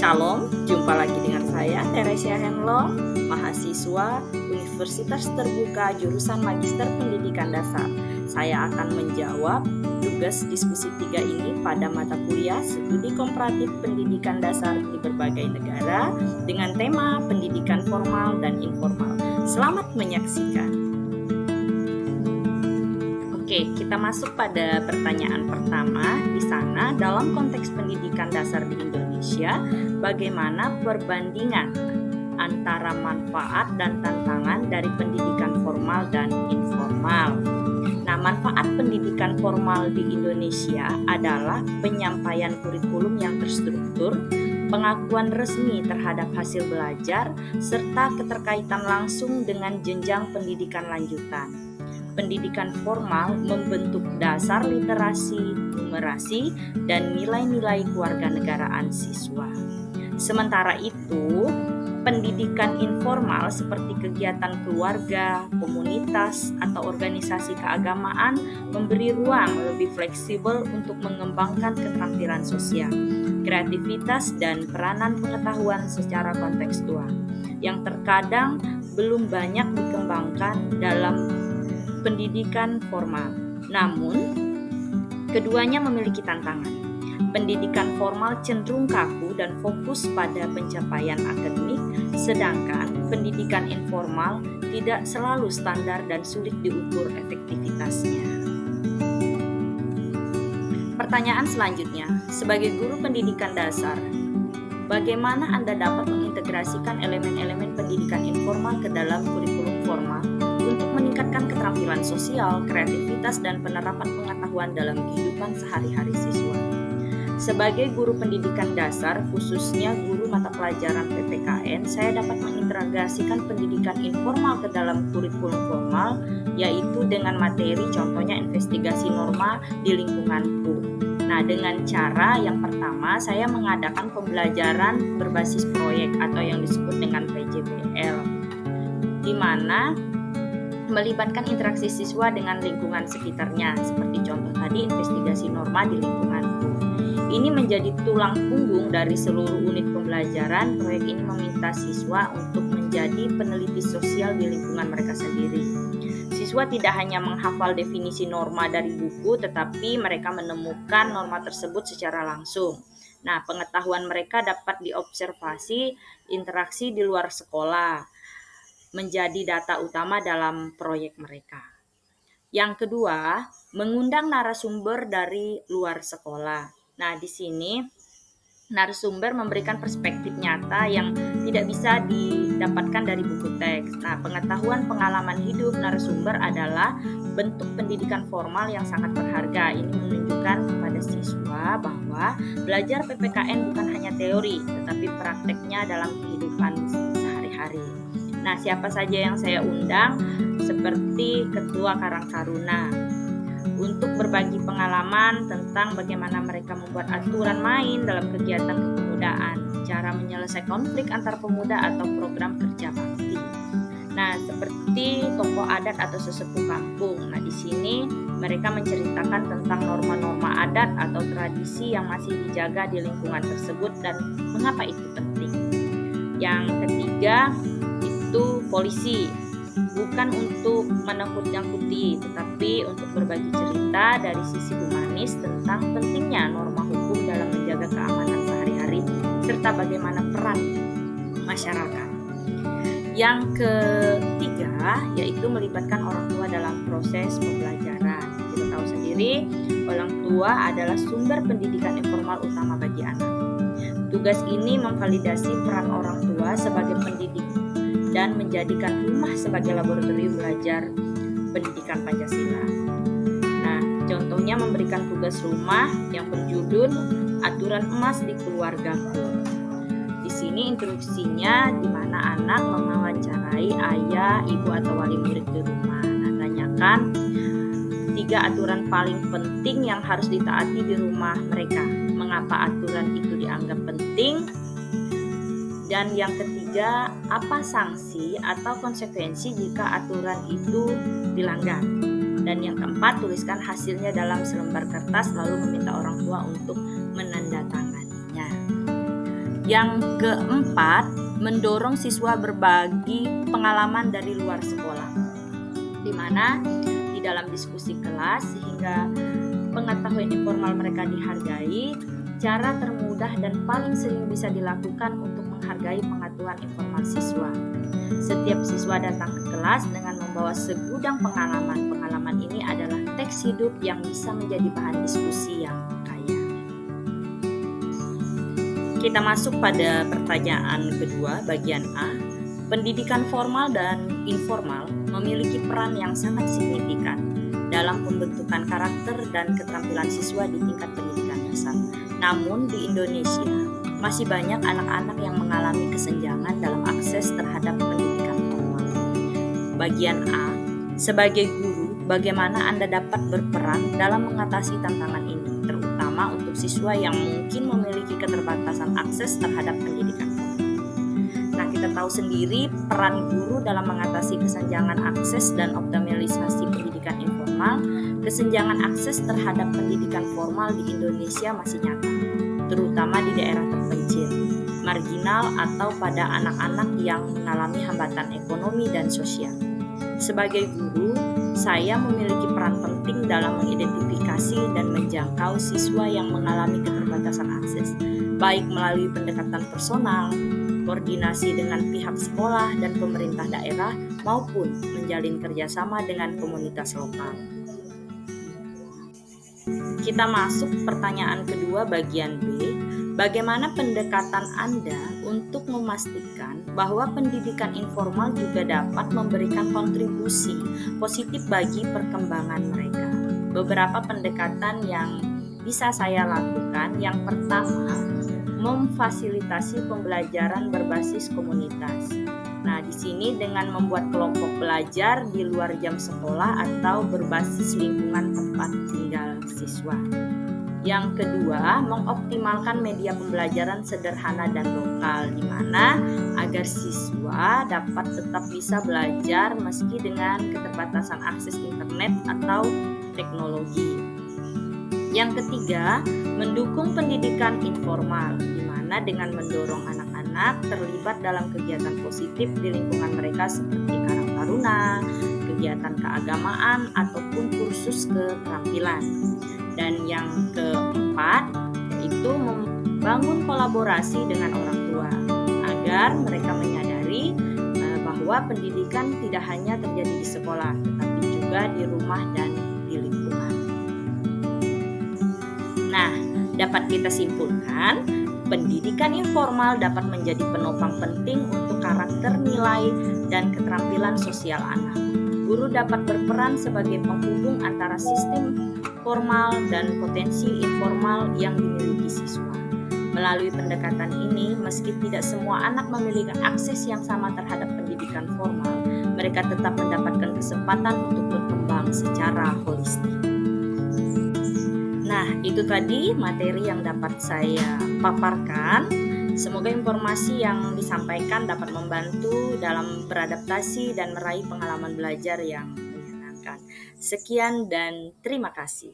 Shalom, jumpa lagi dengan saya Teresia Henlo, mahasiswa Universitas Terbuka jurusan Magister Pendidikan Dasar. Saya akan menjawab tugas diskusi 3 ini pada mata kuliah Studi Komparatif Pendidikan Dasar di berbagai negara dengan tema pendidikan formal dan informal. Selamat menyaksikan. Oke, kita masuk pada pertanyaan pertama. Di sana, dalam konteks pendidikan dasar di Indonesia, bagaimana perbandingan antara manfaat dan tantangan dari pendidikan formal dan informal? Nah, manfaat pendidikan formal di Indonesia adalah penyampaian kurikulum yang terstruktur, pengakuan resmi terhadap hasil belajar, serta keterkaitan langsung dengan jenjang pendidikan lanjutan. Pendidikan formal membentuk dasar literasi, numerasi, dan nilai-nilai kewarganegaraan siswa. Sementara itu, pendidikan informal seperti kegiatan keluarga, komunitas, atau organisasi keagamaan memberi ruang lebih fleksibel untuk mengembangkan keterampilan sosial, kreativitas, dan peranan pengetahuan secara kontekstual yang terkadang belum banyak dikembangkan dalam pendidikan formal. Namun, keduanya memiliki tantangan. Pendidikan formal cenderung kaku dan fokus pada pencapaian akademik, sedangkan pendidikan informal tidak selalu standar dan sulit diukur efektivitasnya. Pertanyaan selanjutnya, sebagai guru pendidikan dasar, bagaimana Anda dapat mengintegrasikan elemen-elemen pendidikan informal ke dalam kurikulum formal untuk meningkatkan keterampilan sosial, kreativitas, dan penerapan pengetahuan dalam kehidupan sehari-hari siswa? Sebagai guru pendidikan dasar, khususnya guru mata pelajaran PPKN, saya dapat mengintegrasikan pendidikan informal ke dalam kurikulum formal, yaitu dengan materi contohnya investigasi norma di lingkunganku. Nah, dengan cara yang pertama, saya mengadakan pembelajaran berbasis proyek atau yang disebut dengan PJBL, di mana melibatkan interaksi siswa dengan lingkungan sekitarnya, seperti contoh tadi investigasi norma di lingkunganku. Ini menjadi tulang punggung dari seluruh unit pembelajaran. Proyek ini meminta siswa untuk menjadi peneliti sosial di lingkungan mereka sendiri. Siswa tidak hanya menghafal definisi norma dari buku, tetapi mereka menemukan norma tersebut secara langsung. Nah, pengetahuan mereka dapat diobservasi interaksi di luar sekolah, menjadi data utama dalam proyek mereka. Yang kedua, mengundang narasumber dari luar sekolah. Nah, di sini narasumber memberikan perspektif nyata yang tidak bisa didapatkan dari buku teks. Nah, pengetahuan pengalaman hidup narasumber adalah bentuk pendidikan formal yang sangat berharga. Ini menunjukkan kepada siswa bahwa belajar PPKN bukan hanya teori, tetapi prakteknya dalam kehidupan sehari-hari. Nah, siapa saja yang saya undang? Seperti Ketua Karang Taruna, untuk berbagi pengalaman tentang bagaimana mereka membuat aturan main dalam kegiatan kepemudaan, cara menyelesaikan konflik antar pemuda atau program kerja bakti. Nah, seperti tokoh adat atau sesepuh kampung. Nah, di sini mereka menceritakan tentang norma-norma adat atau tradisi yang masih dijaga di lingkungan tersebut dan mengapa itu penting. Yang ketiga, itu polisi. Bukan untuk menakut-nakuti, tetapi untuk berbagi cerita dari sisi humanis tentang pentingnya norma hukum dalam menjaga keamanan sehari-hari, serta bagaimana peran masyarakat. Yang ketiga, yaitu melibatkan orang tua dalam proses pembelajaran. Kita tahu sendiri, orang tua adalah sumber pendidikan informal utama bagi anak. Tugas ini memvalidasi peran orang tua sebagai pendidik dan menjadikan rumah sebagai laboratorium belajar pendidikan Pancasila. Nah, contohnya memberikan tugas rumah yang berjudul Aturan Emas di Keluargaku. Di sini instruksinya di mana anak mewawancarai ayah, ibu atau wali murid di rumah. Nah, tanyakan 3 aturan paling penting yang harus ditaati di rumah mereka. Mengapa aturan itu dianggap penting? Dan yang ketiga, apa sanksi atau konsekuensi jika aturan itu dilanggar? Dan yang keempat, tuliskan hasilnya dalam selembar kertas lalu meminta orang tua untuk menandatangani. Yang keempat, mendorong siswa berbagi pengalaman dari luar sekolah, di mana di dalam diskusi kelas sehingga pengetahuan informal mereka dihargai. Cara termudah dan paling sering bisa dilakukan untuk menghargai pengetahuan informal siswa. Setiap siswa datang ke kelas dengan membawa segudang pengalaman. Pengalaman ini adalah teks hidup yang bisa menjadi bahan diskusi yang kaya. Kita masuk pada pertanyaan kedua, bagian A. Pendidikan formal dan informal memiliki peran yang sangat signifikan dalam pembentukan karakter dan keterampilan siswa di tingkat pendidikan dasar. Namun di Indonesia masih banyak anak-anak yang mengalami kesenjangan dalam akses terhadap pendidikan formal. Bagian A, sebagai guru, bagaimana Anda dapat berperan dalam mengatasi tantangan ini, terutama untuk siswa yang mungkin memiliki keterbatasan akses terhadap pendidikan formal. Nah, kita tahu sendiri peran guru dalam mengatasi kesenjangan akses dan optimalisasi pendidikan informal. Kesenjangan akses terhadap pendidikan formal di Indonesia masih nyata, terutama di daerah terpencil, marginal, atau pada anak-anak yang mengalami hambatan ekonomi dan sosial. Sebagai guru, saya memiliki peran penting dalam mengidentifikasi dan menjangkau siswa yang mengalami keterbatasan akses, baik melalui pendekatan personal, koordinasi dengan pihak sekolah dan pemerintah daerah, maupun menjalin kerjasama dengan komunitas lokal. Kita masuk pertanyaan kedua, bagian B. Bagaimana pendekatan Anda untuk memastikan bahwa pendidikan informal juga dapat memberikan kontribusi positif bagi perkembangan mereka? Beberapa pendekatan yang bisa saya lakukan. Yang pertama, memfasilitasi pembelajaran berbasis komunitas. Nah, di sini dengan membuat kelompok belajar di luar jam sekolah atau berbasis lingkungan tempat tinggal siswa. Yang kedua, mengoptimalkan media pembelajaran sederhana dan lokal, di mana agar siswa dapat tetap bisa belajar meski dengan keterbatasan akses internet atau teknologi. Yang ketiga, mendukung pendidikan informal, di mana dengan mendorong anak-anak terlibat dalam kegiatan positif di lingkungan mereka seperti Karang Taruna, kegiatan keagamaan, ataupun kursus keterampilan. Dan yang keempat, yaitu membangun kolaborasi dengan orang tua agar mereka menyadari bahwa pendidikan tidak hanya terjadi di sekolah, tetapi juga di rumah dan di lingkungan. Nah, dapat kita simpulkan, pendidikan informal dapat menjadi penopang penting untuk karakter, nilai, dan keterampilan sosial anak. Guru dapat berperan sebagai penghubung antara sistem formal dan potensi informal yang dimiliki siswa. Melalui pendekatan ini, meski tidak semua anak memiliki akses yang sama terhadap pendidikan formal, mereka tetap mendapatkan kesempatan untuk berkembang secara holistik. Nah, itu tadi materi yang dapat saya paparkan. Semoga informasi yang disampaikan dapat membantu dalam beradaptasi dan meraih pengalaman belajar yang menyenangkan. Sekian dan terima kasih.